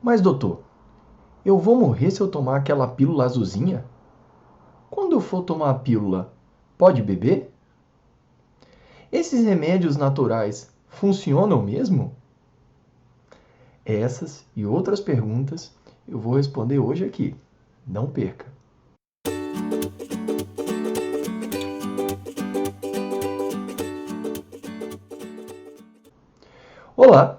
Mas doutor, eu vou morrer se eu tomar aquela pílula azulzinha? Quando eu for tomar a pílula, pode beber? Esses remédios naturais funcionam mesmo? Essas e outras perguntas eu vou responder hoje aqui. Não perca! Olá,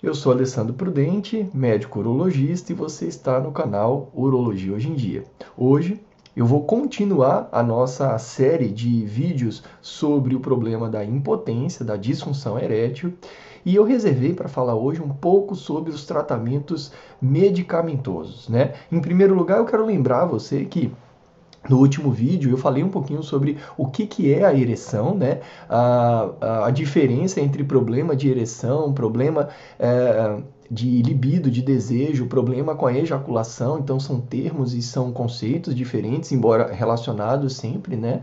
eu sou Alessandro Prudente, médico urologista, e você está no canal Urologia Hoje em Dia. Hoje eu vou continuar a nossa série de vídeos sobre o problema da impotência, da disfunção erétil, e eu reservei para falar hoje um pouco sobre os tratamentos medicamentosos, né? Em primeiro lugar, eu quero lembrar você que no último vídeo eu falei um pouquinho sobre o que é a ereção, né? A diferença entre problema de ereção, problema de libido, de desejo, problema com a ejaculação. Então são termos e são conceitos diferentes, embora relacionados sempre, né?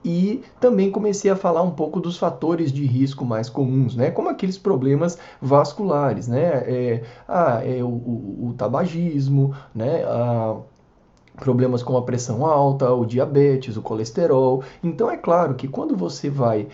E também comecei a falar um pouco dos fatores de risco mais comuns, né? Como aqueles problemas vasculares, né? O tabagismo, né? Problemas como a pressão alta, o diabetes, o colesterol. Então é claro que quando você vai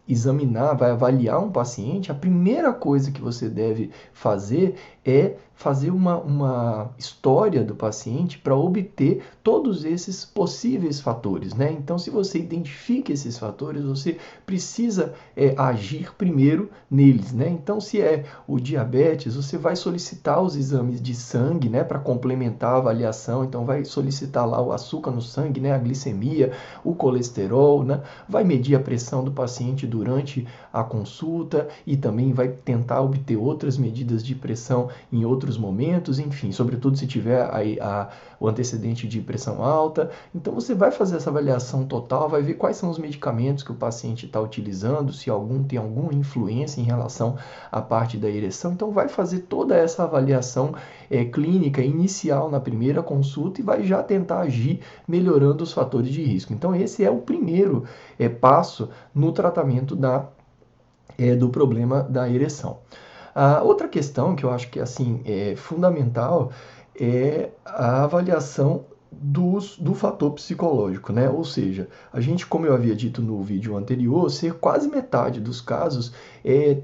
examinar, vai avaliar um paciente, a primeira coisa que você deve fazer é fazer uma história do paciente para obter todos esses possíveis fatores, né? Então, se você identifica esses fatores, você precisa agir primeiro neles, né? Então, se é o diabetes, você vai solicitar os exames de sangue, né, para complementar a avaliação. Então, vai solicitar lá o açúcar no sangue, né, a glicemia, o colesterol, né? Vai medir a pressão do paciente durante a consulta e também vai tentar obter outras medidas de pressão em outros momentos, enfim, sobretudo se tiver o antecedente de pressão alta. Então você vai fazer essa avaliação total, vai ver quais são os medicamentos que o paciente está utilizando, se algum tem alguma influência em relação à parte da ereção. Então vai fazer toda essa avaliação clínica inicial na primeira consulta e vai já tentar agir melhorando os fatores de risco. Então esse é o primeiro passo no tratamento do problema da ereção. A outra questão que eu acho que assim é fundamental é a avaliação do fator psicológico, né? Ou seja, a gente, como eu havia dito no vídeo anterior, ser quase metade dos casos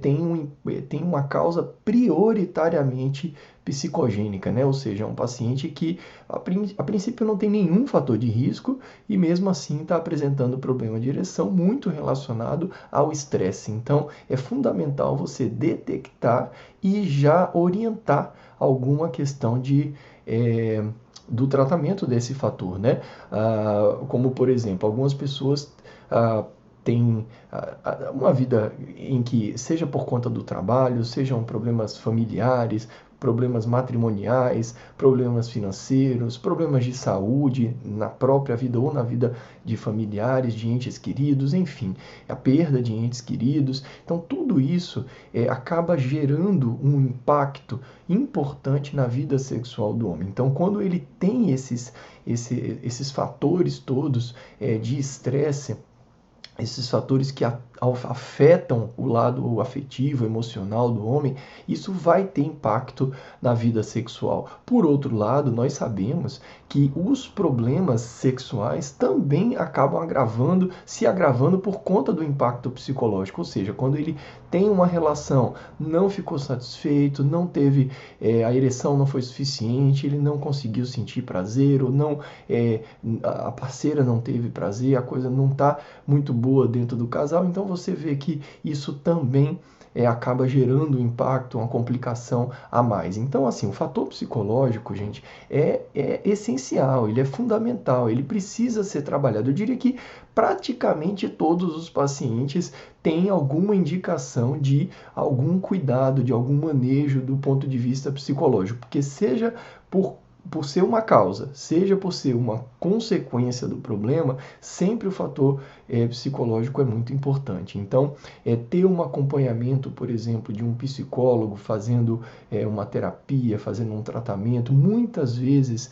tem uma causa prioritariamente psicogênica, né? Ou seja, é um paciente que a princípio não tem nenhum fator de risco e mesmo assim está apresentando problema de ereção muito relacionado ao estresse. Então, é fundamental você detectar e já orientar alguma questão do tratamento desse fator, né? Como, por exemplo, algumas pessoas têm uma vida em que, seja por conta do trabalho, sejam problemas familiares, problemas matrimoniais, problemas financeiros, problemas de saúde na própria vida ou na vida de familiares, de entes queridos, enfim, a perda de entes queridos. Então, tudo isso acaba gerando um impacto importante na vida sexual do homem. Então, quando ele tem esses fatores todos de estresse, esses fatores que afetam o lado afetivo, emocional do homem, isso vai ter impacto na vida sexual. Por outro lado, nós sabemos que os problemas sexuais também acabam se agravando por conta do impacto psicológico, ou seja, quando ele tem uma relação, não ficou satisfeito, não teve, a ereção não foi suficiente, ele não conseguiu sentir prazer, ou não, a parceira não teve prazer, a coisa não está muito boa dentro do casal, então você vê que isso também acaba gerando um impacto, uma complicação a mais. Então, assim, o fator psicológico, gente, é essencial, ele é fundamental, ele precisa ser trabalhado. Eu diria que praticamente todos os pacientes têm alguma indicação de algum cuidado, de algum manejo do ponto de vista psicológico, porque seja por ser uma causa, seja por ser uma consequência do problema, sempre o fator psicológico é muito importante. Então, ter um acompanhamento, por exemplo, de um psicólogo fazendo uma terapia, fazendo um tratamento, muitas vezes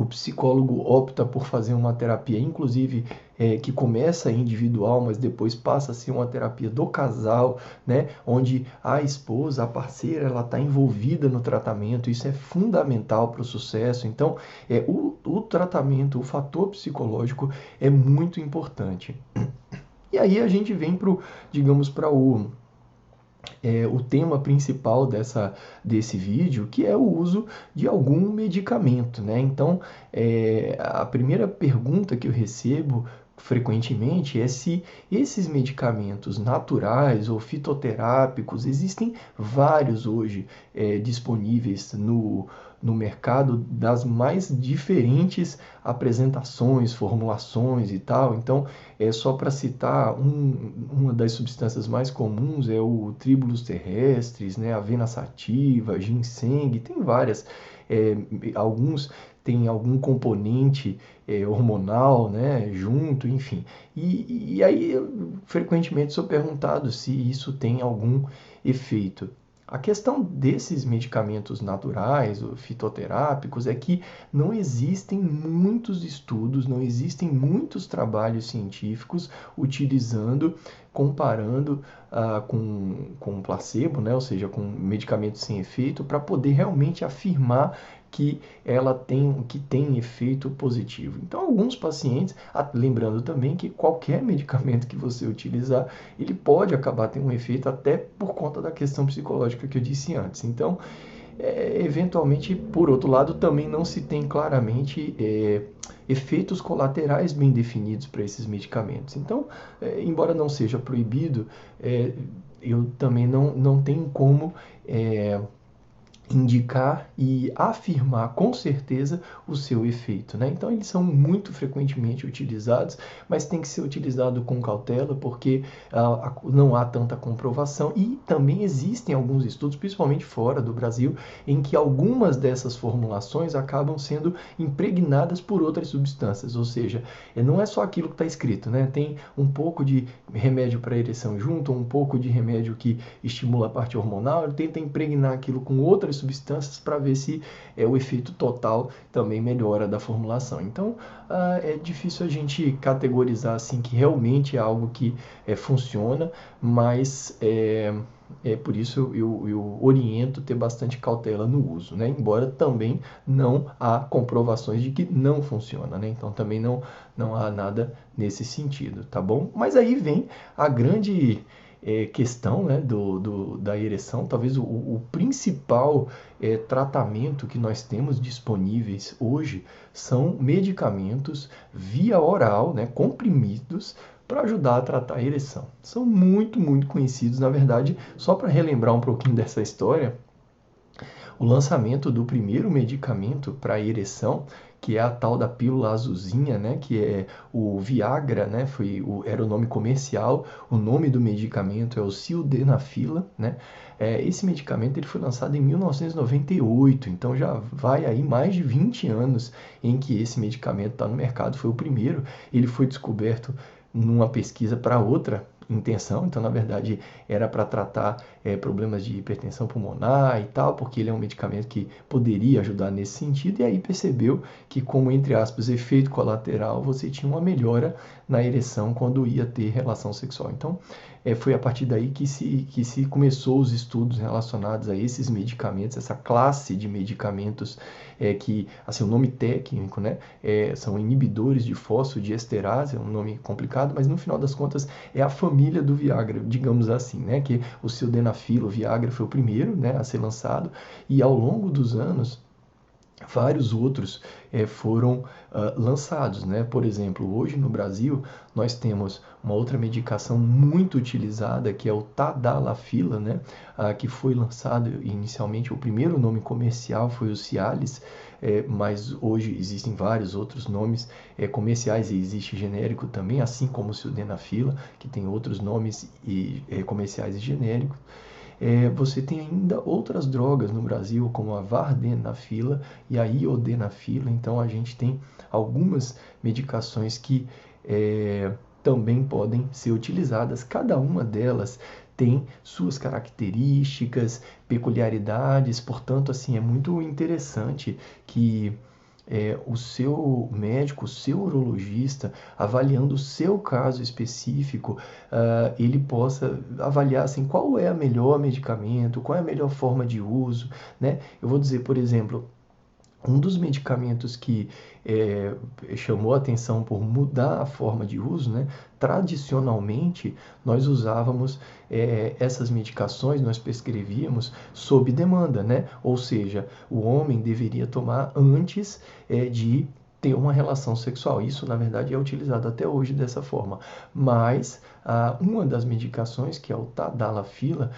o psicólogo opta por fazer uma terapia, inclusive que começa individual, mas depois passa a ser uma terapia do casal, né? Onde a esposa, a parceira, ela está envolvida no tratamento. Isso é fundamental para o sucesso. Então, o tratamento, o fator psicológico é muito importante. E aí a gente vem para digamos, para o tema principal desse vídeo, que é o uso de algum medicamento, né? Então, a primeira pergunta que eu recebo frequentemente é se esses medicamentos naturais ou fitoterápicos, existem vários hoje disponíveis no mercado das mais diferentes apresentações, formulações e tal. Então, só para citar, uma das substâncias mais comuns é o Tribulus terrestris, né, avena sativa, ginseng, tem várias. Alguns têm algum componente hormonal, né, junto, enfim. E aí, eu frequentemente sou perguntado se isso tem algum efeito. A questão desses medicamentos naturais ou fitoterápicos é que não existem muitos estudos, não existem muitos trabalhos científicos utilizando, comparando com placebo, né? Ou seja, com medicamentos sem efeito, para poder realmente afirmar que tem efeito positivo. Então, alguns pacientes, lembrando também que qualquer medicamento que você utilizar, ele pode acabar tendo um efeito até por conta da questão psicológica que eu disse antes. Então, eventualmente, por outro lado, também não se tem claramente efeitos colaterais bem definidos para esses medicamentos. Então, embora não seja proibido, eu também não tenho como indicar e afirmar com certeza o seu efeito, né? Então eles são muito frequentemente utilizados, mas tem que ser utilizado com cautela porque não há tanta comprovação e também existem alguns estudos, principalmente fora do Brasil, em que algumas dessas formulações acabam sendo impregnadas por outras substâncias, ou seja, não é só aquilo que está escrito, né? Tem um pouco de remédio para ereção junto, um pouco de remédio que estimula a parte hormonal, ele tenta impregnar aquilo com outras substâncias para ver se o efeito total também melhora da formulação. Então, é difícil a gente categorizar assim que realmente é algo que funciona, mas por isso eu oriento ter bastante cautela no uso, né? Embora também não há comprovações de que não funciona, né? Então também não há nada nesse sentido, tá bom? Mas aí vem a grande questão, né, da ereção, talvez o principal tratamento que nós temos disponíveis hoje são medicamentos via oral, né, comprimidos, para ajudar a tratar a ereção. São muito, muito conhecidos, na verdade, só para relembrar um pouquinho dessa história, o lançamento do primeiro medicamento para ereção, que é a tal da pílula azulzinha, né, que é o Viagra, né, era o nome comercial, o nome do medicamento é o sildenafila, né. Esse medicamento ele foi lançado em 1998, então já vai aí mais de 20 anos em que esse medicamento está no mercado, foi o primeiro, ele foi descoberto numa pesquisa para outra intenção, então na verdade era para tratar problemas de hipertensão pulmonar e tal, porque ele é um medicamento que poderia ajudar nesse sentido, e aí percebeu que como, entre aspas, efeito colateral, você tinha uma melhora na ereção quando ia ter relação sexual. Então foi a partir daí que se começou os estudos relacionados a esses medicamentos, essa classe de medicamentos que, assim, o nome técnico, né, são inibidores de fosfodiesterase, é um nome complicado, mas no final das contas é a família do Viagra, digamos assim, né, que o sildenafil, o Viagra foi o primeiro, né, a ser lançado, e ao longo dos anos vários outros foram lançados, né? Por exemplo, hoje no Brasil nós temos uma outra medicação muito utilizada que é o Tadalafila, né? Que foi lançado inicialmente, o primeiro nome comercial foi o Cialis, mas hoje existem vários outros nomes comerciais e existe genérico também, assim como o Sildenafila, que tem outros nomes comerciais e genéricos. Você tem ainda outras drogas no Brasil, como a vardenafila e a iodenafila. Então, a gente tem algumas medicações que também podem ser utilizadas. Cada uma delas tem suas características, peculiaridades. Portanto, assim, é muito interessante que o seu médico, o seu urologista, avaliando o seu caso específico, ele possa avaliar assim, qual é o melhor medicamento, qual é a melhor forma de uso, né? Eu vou dizer, por exemplo, um dos medicamentos que chamou a atenção por mudar a forma de uso, né? Tradicionalmente, nós usávamos essas medicações, nós prescrevíamos sob demanda, né? Ou seja, o homem deveria tomar antes de ter uma relação sexual. Isso, na verdade, é utilizado até hoje dessa forma. Mas uma das medicações, que é o Tadalafila,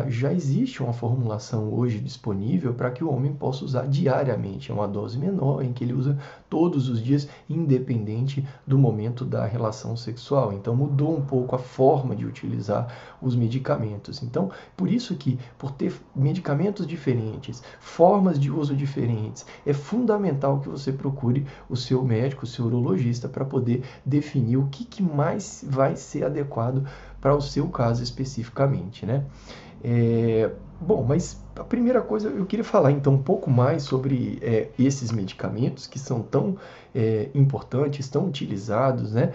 já existe uma formulação hoje disponível para que o homem possa usar diariamente. É uma dose menor, em que ele usa todos os dias, independente do momento da relação sexual. Então, mudou um pouco a forma de utilizar os medicamentos. Então, por isso que, por ter medicamentos diferentes, formas de uso diferentes, é fundamental que você procure o seu médico, o seu urologista, para poder definir o que mais vai ser adequado para o seu caso especificamente, né? Bom, mas a primeira coisa, eu queria falar então um pouco mais sobre esses medicamentos que são tão importantes, tão utilizados, né?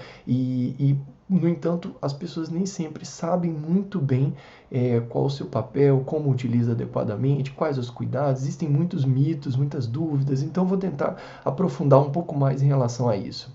No entanto, as pessoas nem sempre sabem muito bem qual o seu papel, como utiliza adequadamente, quais os cuidados. Existem muitos mitos, muitas dúvidas, então vou tentar aprofundar um pouco mais em relação a isso.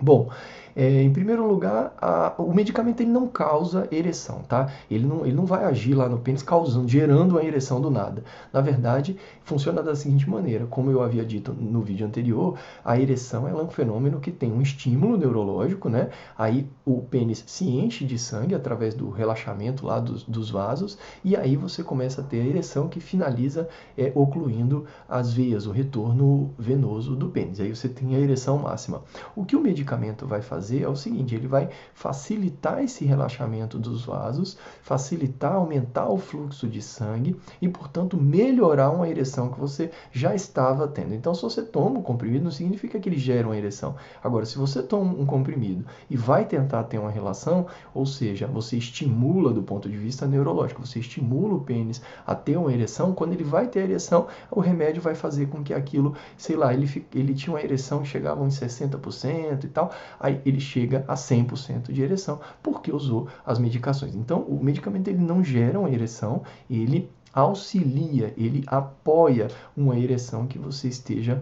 Bom, em primeiro lugar, o medicamento ele não causa ereção, tá? Ele não vai agir lá no pênis gerando a ereção do nada. Na verdade, funciona da seguinte maneira, como eu havia dito no vídeo anterior, a ereção ela é um fenômeno que tem um estímulo neurológico, né? Aí o pênis se enche de sangue através do relaxamento lá dos vasos, e aí você começa a ter a ereção que finaliza ocluindo as veias, o retorno venoso do pênis. Aí você tem a ereção máxima. O que o medicamento vai fazer é o seguinte, ele vai facilitar esse relaxamento dos vasos, facilitar, aumentar o fluxo de sangue e, portanto, melhorar uma ereção que você já estava tendo. Então, se você toma um comprimido, não significa que ele gera uma ereção. Agora, se você toma um comprimido e vai tentar ter uma relação, ou seja, você estimula do ponto de vista neurológico, você estimula o pênis a ter uma ereção, quando ele vai ter a ereção, o remédio vai fazer com que aquilo, sei lá, ele tinha uma ereção que chegava em 60% e tal, aí ele chega a 100% de ereção, porque usou as medicações. Então, o medicamento ele não gera uma ereção, ele auxilia, ele apoia uma ereção que você esteja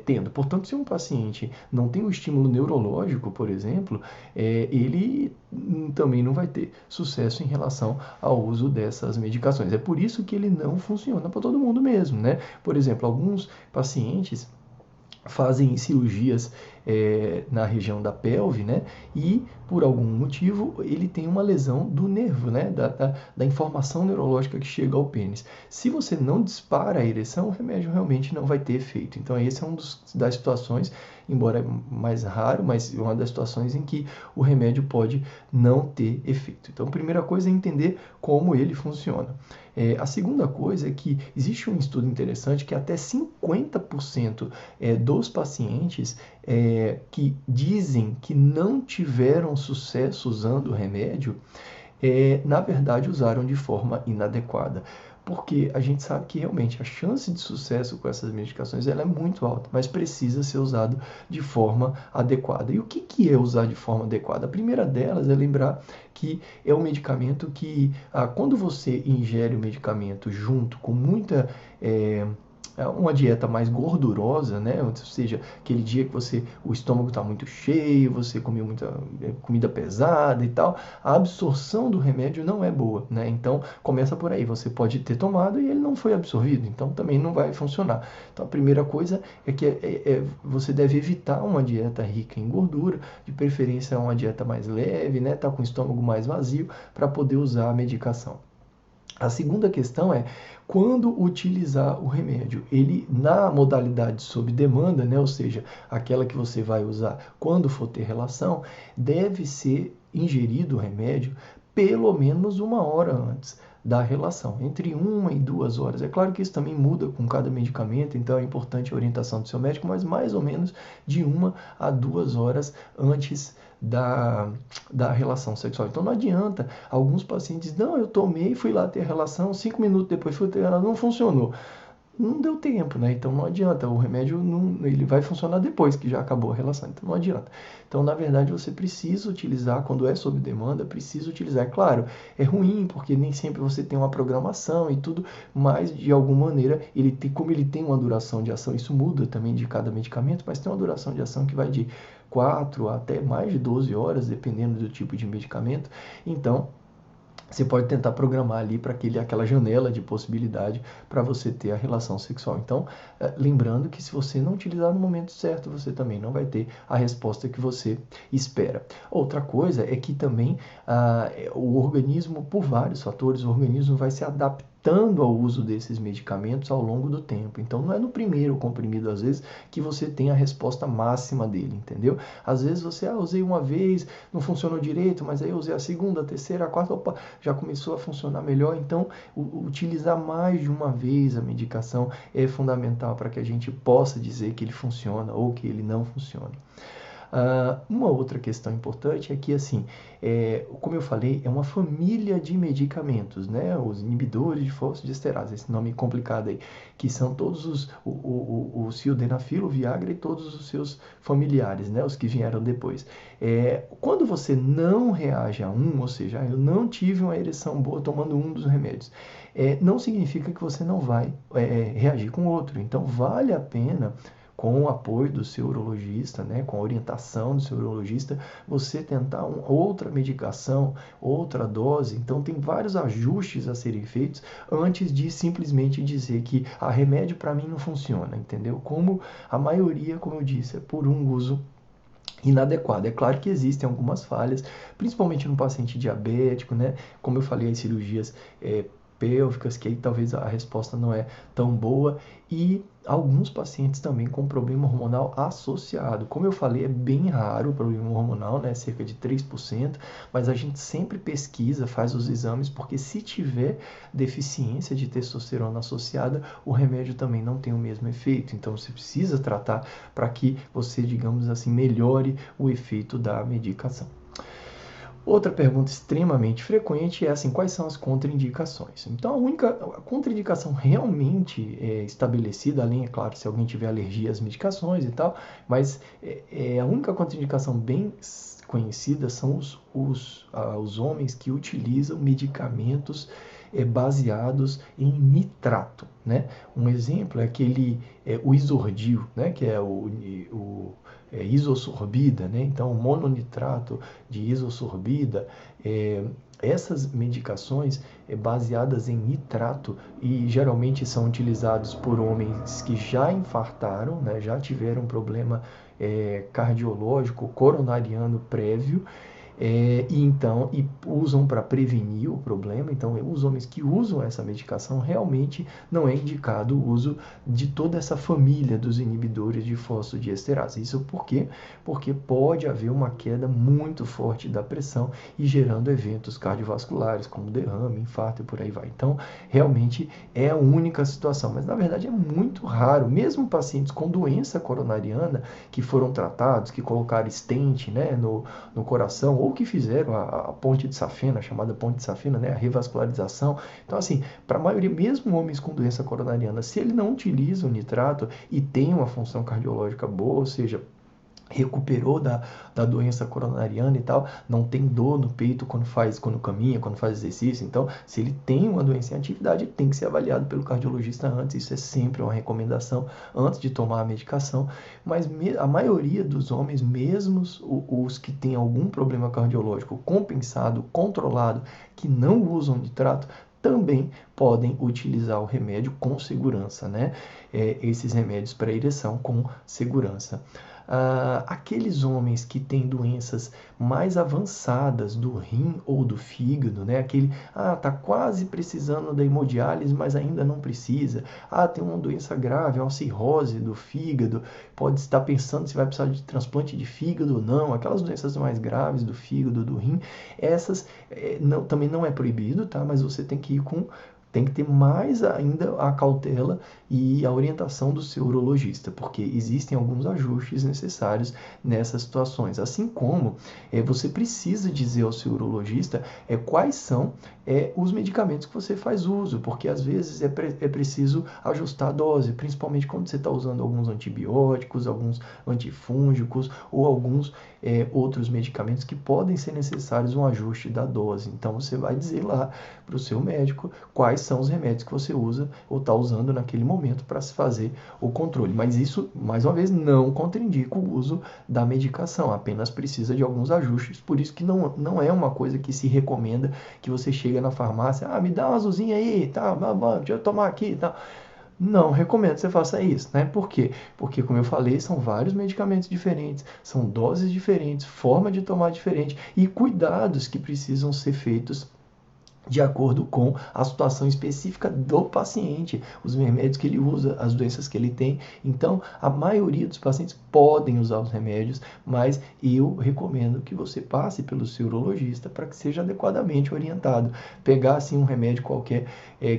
tendo. Portanto, se um paciente não tem o estímulo neurológico, por exemplo, ele também não vai ter sucesso em relação ao uso dessas medicações. É por isso que ele não funciona para todo mundo mesmo, né? Por exemplo, alguns pacientes fazem cirurgias na região da pelve, né? E por algum motivo ele tem uma lesão do nervo, né? Da informação neurológica que chega ao pênis. Se você não dispara a ereção, o remédio realmente não vai ter efeito. Então esse é das situações, embora mais raro, mas uma das situações em que o remédio pode não ter efeito. Então a primeira coisa é entender como ele funciona. A segunda coisa é que existe um estudo interessante que até 50% dos pacientes que dizem que não tiveram sucesso usando o remédio, na verdade usaram de forma inadequada. Porque a gente sabe que realmente a chance de sucesso com essas medicações ela é muito alta, mas precisa ser usado de forma adequada. E o que é usar de forma adequada? A primeira delas é lembrar que é um medicamento que, quando você ingere o medicamento junto com muita uma dieta mais gordurosa, né? Ou seja, aquele dia que o estômago está muito cheio, você comeu muita comida pesada e tal, a absorção do remédio não é boa, né? Então, começa por aí, você pode ter tomado e ele não foi absorvido, então também não vai funcionar. Então, a primeira coisa é que você deve evitar uma dieta rica em gordura, de preferência uma dieta mais leve, né? Tá com o estômago mais vazio para poder usar a medicação. A segunda questão é quando utilizar o remédio. Ele, na modalidade sob demanda, né, ou seja, aquela que você vai usar quando for ter relação, deve ser ingerido o remédio pelo menos 1 hora antes da relação, entre 1 e 2 horas. É claro que isso também muda com cada medicamento, então é importante a orientação do seu médico, mas mais ou menos de 1 a 2 horas antes da relação sexual. Então não adianta, alguns pacientes, não, eu tomei, fui lá ter relação, 5 minutos depois fui ter relação, não funcionou. não deu tempo, né? Então não adianta, o remédio não, ele vai funcionar depois que já acabou a relação, então não adianta. Então, na verdade, você precisa utilizar, quando é sob demanda, precisa utilizar. É claro, é ruim, porque nem sempre você tem uma programação e tudo, mas de alguma maneira, como ele tem uma duração de ação, isso muda também de cada medicamento, mas tem uma duração de ação que vai de 4 até mais de 12 horas, dependendo do tipo de medicamento. Então, você pode tentar programar ali para aquela janela de possibilidade para você ter a relação sexual. Então, lembrando que se você não utilizar no momento certo, você também não vai ter a resposta que você espera. Outra coisa é que também o organismo, por vários fatores, o organismo vai se adaptando ao uso desses medicamentos ao longo do tempo. Então, não é no primeiro comprimido, às vezes, que você tem a resposta máxima dele, entendeu? Às vezes você, usei uma vez, não funcionou direito, mas aí eu usei a segunda, a terceira, a quarta, opa, já começou a funcionar melhor. Então, utilizar mais de uma vez a medicação é fundamental para que a gente possa dizer que ele funciona ou que ele não funciona. Uma outra questão importante é que, assim, como eu falei, é uma família de medicamentos, né? Os inibidores de fosfodiesterase, esse nome complicado aí, que são todos o sildenafil, o Viagra e todos os seus familiares, né? Os que vieram depois. Quando você não reage a um, ou seja, eu não tive uma ereção boa tomando um dos remédios, não significa que você não vai reagir com outro. Então, vale a pena, com o apoio do seu urologista, né, com a orientação do seu urologista, você tentar outra medicação, outra dose. Então, tem vários ajustes a serem feitos antes de simplesmente dizer que remédio para mim não funciona, entendeu? Como a maioria, como eu disse, é por um uso inadequado. É claro que existem algumas falhas, principalmente no paciente diabético, né? Como eu falei, as cirurgias pélvicas, que aí talvez a resposta não é tão boa, e alguns pacientes também com problema hormonal associado. Como eu falei, é bem raro o problema hormonal, né? Cerca de 3%, mas a gente sempre pesquisa, faz os exames, porque se tiver deficiência de testosterona associada, o remédio também não tem o mesmo efeito. Então você precisa tratar para que você, digamos assim, melhore o efeito da medicação. Outra pergunta extremamente frequente é assim, quais são as contraindicações? Então, a única contraindicação realmente estabelecida, além, é claro, se alguém tiver alergia às medicações e tal, mas a única contraindicação bem conhecida são os homens que utilizam medicamentos baseados em nitrato, né? Um exemplo é o Isordil, né? Que é o isosorbida, né? Então, o mononitrato de isosorbida, essas medicações baseadas em nitrato e geralmente são utilizados por homens que já infartaram, né? Já tiveram problema cardiológico, coronariano prévio, e usam para prevenir o problema. Então, os homens que usam essa medicação realmente não é indicado o uso de toda essa família dos inibidores de fosfodiesterase. Isso por quê? Porque pode haver uma queda muito forte da pressão e gerando eventos cardiovasculares, como derrame, infarto e por aí vai. Então, realmente é a única situação, mas na verdade é muito raro, mesmo pacientes com doença coronariana que foram tratados, que colocaram stent, né, no coração, ou que fizeram a ponte de Safena, a chamada ponte de Safena, né, a revascularização. Então, assim, para a maioria, mesmo homens com doença coronariana, se ele não utiliza o nitrato e tem uma função cardiológica boa, ou seja, recuperou da doença coronariana e tal, não tem dor no peito quando caminha, quando faz exercício. Então, se ele tem uma doença em atividade, tem que ser avaliado pelo cardiologista antes. Isso é sempre uma recomendação antes de tomar a medicação. Mas a maioria dos homens, mesmo os que têm algum problema cardiológico compensado, controlado, que não usam nitrato, também podem utilizar o remédio com segurança, né? Esses remédios para ereção com segurança. Aqueles homens que têm doenças mais avançadas do rim ou do fígado, né? Tá quase precisando da hemodiálise, mas ainda não precisa. Tem uma doença grave, uma cirrose do fígado, pode estar pensando se vai precisar de transplante de fígado ou não. Aquelas doenças mais graves do fígado, do rim, essas também não é proibido, tá? Mas você tem que ir com tem que ter mais ainda a cautela e a orientação do seu urologista, porque existem alguns ajustes necessários nessas situações. Assim como você precisa dizer ao seu urologista quais são os medicamentos que você faz uso, porque às vezes é preciso ajustar a dose, principalmente quando você está usando alguns antibióticos, alguns antifúngicos ou alguns outros medicamentos que podem ser necessários um ajuste da dose. Então você vai dizer lá para o seu médico quais são os remédios que você usa ou está usando naquele momento para se fazer o controle. Mas isso, mais uma vez, não contraindica o uso da medicação, apenas precisa de alguns ajustes, por isso que não é uma coisa que se recomenda que você chega na farmácia, me dá uma azulzinha aí, tá, deixa eu tomar aqui, tá. Não recomendo que você faça isso, né? Por quê? Porque, como eu falei, são vários medicamentos diferentes, são doses diferentes, forma de tomar diferente e cuidados que precisam ser feitos de acordo com a situação específica do paciente, os remédios que ele usa, as doenças que ele tem. Então, a maioria dos pacientes podem usar os remédios, mas eu recomendo que você passe pelo seu urologista para que seja adequadamente orientado. Pegar assim um remédio qualquer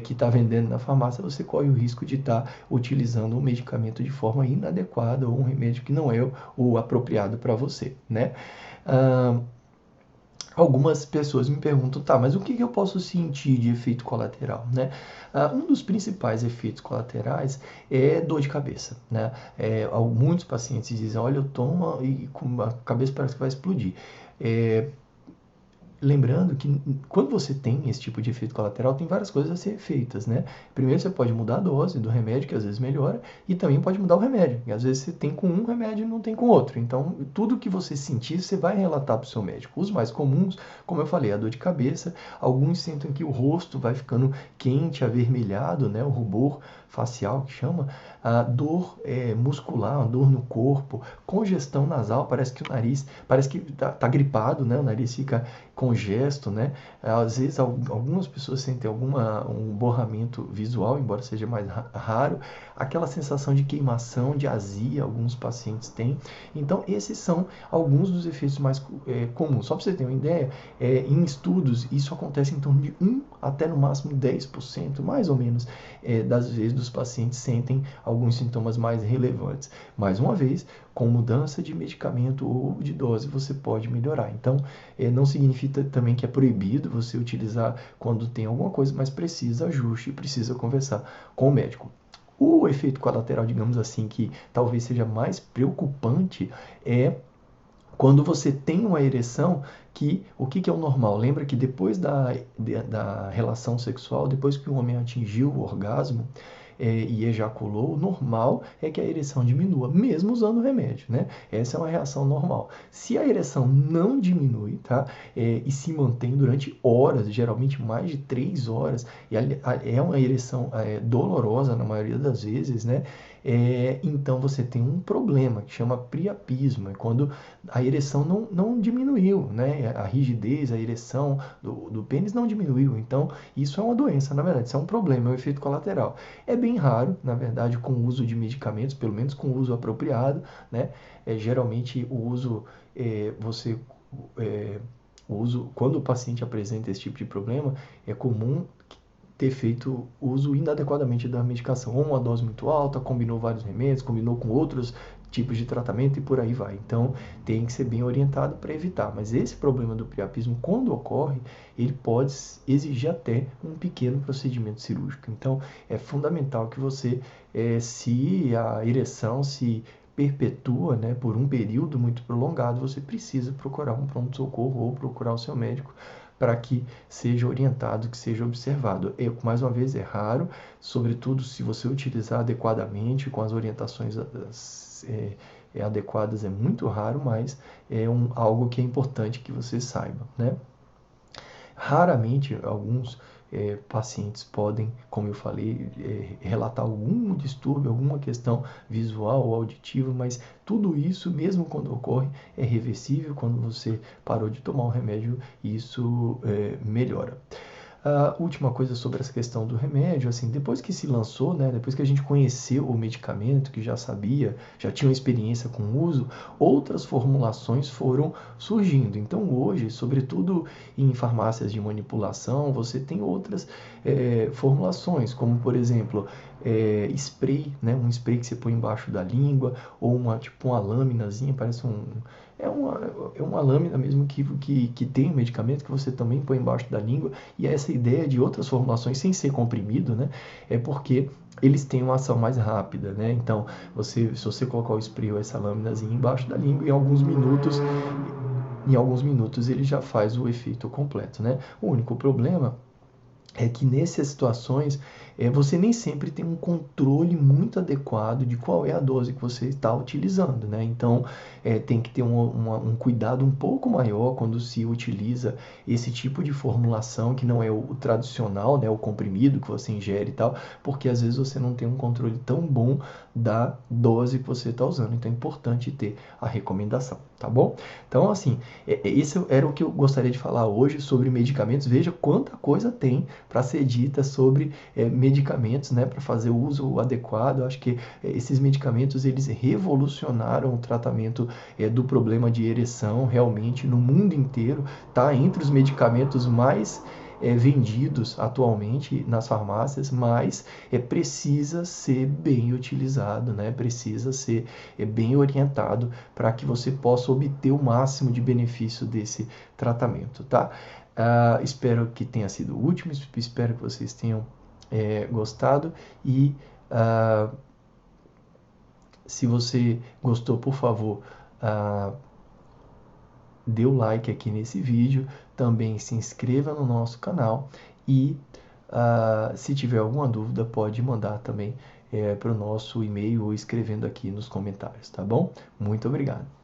que está vendendo na farmácia, você corre o risco de estar utilizando um medicamento de forma inadequada ou um remédio que não é o apropriado para você, né? Algumas pessoas me perguntam, tá, mas o que eu posso sentir de efeito colateral, né? Um dos principais efeitos colaterais é dor de cabeça, né? Muitos pacientes dizem, olha, eu tomo e a cabeça parece que vai explodir. Lembrando que quando você tem esse tipo de efeito colateral, tem várias coisas a ser feitas, né? Primeiro você pode mudar a dose do remédio, que às vezes melhora, e também pode mudar o remédio, que às vezes você tem com um remédio e não tem com outro. Então, tudo que você sentir, você vai relatar para o seu médico. Os mais comuns, como eu falei, a dor de cabeça, alguns sentem que o rosto vai ficando quente, avermelhado, né? O rubor facial, que chama, a dor muscular, a dor no corpo, congestão nasal, parece que o nariz, parece que tá gripado, né? O nariz fica congesto, né? Às vezes algumas pessoas sentem um borramento visual, embora seja mais raro, aquela sensação de queimação, de azia, alguns pacientes têm. Então, esses são alguns dos efeitos mais comuns. Só para você ter uma ideia, em estudos, isso acontece em torno de 1 até no máximo 10%, mais ou menos, das vezes dos pacientes sentem alguns sintomas mais relevantes. Mais uma vez, com mudança de medicamento ou de dose, você pode melhorar. Então, não significa também que é proibido você utilizar quando tem alguma coisa, mas precisa ajuste e precisa conversar com o médico. O efeito colateral, digamos assim, que talvez seja mais preocupante é quando você tem uma ereção que, o que é o normal? Lembra que depois da relação sexual, depois que o homem atingiu o orgasmo e ejaculou, o normal é que a ereção diminua, mesmo usando o remédio, né? Essa é uma reação normal. Se a ereção não diminui, tá? E se mantém durante horas, geralmente mais de 3 horas, e é uma ereção dolorosa na maioria das vezes, né? Então você tem um problema que chama priapismo, é quando a ereção não diminuiu, né? A rigidez, a ereção do pênis não diminuiu. Então, isso é uma doença, na verdade, isso é um problema, é um efeito colateral. É bem raro, na verdade, com o uso de medicamentos, pelo menos com o uso apropriado, né? Geralmente, o uso, quando o paciente apresenta esse tipo de problema, é comum ter feito uso inadequadamente da medicação, ou uma dose muito alta, combinou vários remédios, combinou com outros tipos de tratamento e por aí vai. Então, tem que ser bem orientado para evitar. Mas esse problema do priapismo, quando ocorre, ele pode exigir até um pequeno procedimento cirúrgico. Então, é fundamental que você, se a ereção se perpetua, né, por um período muito prolongado, você precisa procurar um pronto-socorro ou procurar o seu médico para que seja orientado, que seja observado. Mais uma vez, é raro, sobretudo se você utilizar adequadamente, com as orientações adequadas, é muito raro, mas é algo que é importante que você saiba, né? Raramente, alguns pacientes podem, como eu falei, relatar algum distúrbio, alguma questão visual ou auditiva, mas tudo isso, mesmo quando ocorre, é reversível. Quando você parou de tomar o remédio, isso melhora. A última coisa sobre essa questão do remédio, assim, depois que se lançou, né, depois que a gente conheceu o medicamento, que já sabia, já tinha uma experiência com o uso, outras formulações foram surgindo. Então hoje, sobretudo em farmácias de manipulação, você tem outras formulações, como por exemplo, spray, né? Um spray que você põe embaixo da língua, ou tipo uma lâminazinha, parece é uma lâmina mesmo que tem um medicamento que você também põe embaixo da língua, e essa ideia de outras formulações sem ser comprimido, né? É porque eles têm uma ação mais rápida, né? Então, se você colocar o spray ou essa lâminazinha embaixo da língua, em alguns minutos ele já faz o efeito completo, né? O único problema é que nessas situações você nem sempre tem um controle muito adequado de qual é a dose que você está utilizando, né? Então tem que ter um cuidado um pouco maior quando se utiliza esse tipo de formulação que não é o tradicional, né? O comprimido que você ingere e tal, porque às vezes você não tem um controle tão bom da dose que você está usando. Então é importante ter a recomendação, tá bom? Então assim, esse era o que eu gostaria de falar hoje sobre medicamentos. Veja quanta coisa tem para ser dita sobre medicamentos, né, para fazer o uso adequado. Eu acho que esses medicamentos eles revolucionaram o tratamento do problema de ereção realmente no mundo inteiro. Tá entre os medicamentos mais vendidos atualmente nas farmácias, mas precisa ser bem utilizado, né? Precisa ser bem orientado para que você possa obter o máximo de benefício desse tratamento, tá? Espero que tenha sido útil, espero que vocês tenham gostado e se você gostou, por favor, dê o like aqui nesse vídeo, também se inscreva no nosso canal e se tiver alguma dúvida pode mandar também para o nosso e-mail ou escrevendo aqui nos comentários, tá bom? Muito obrigado!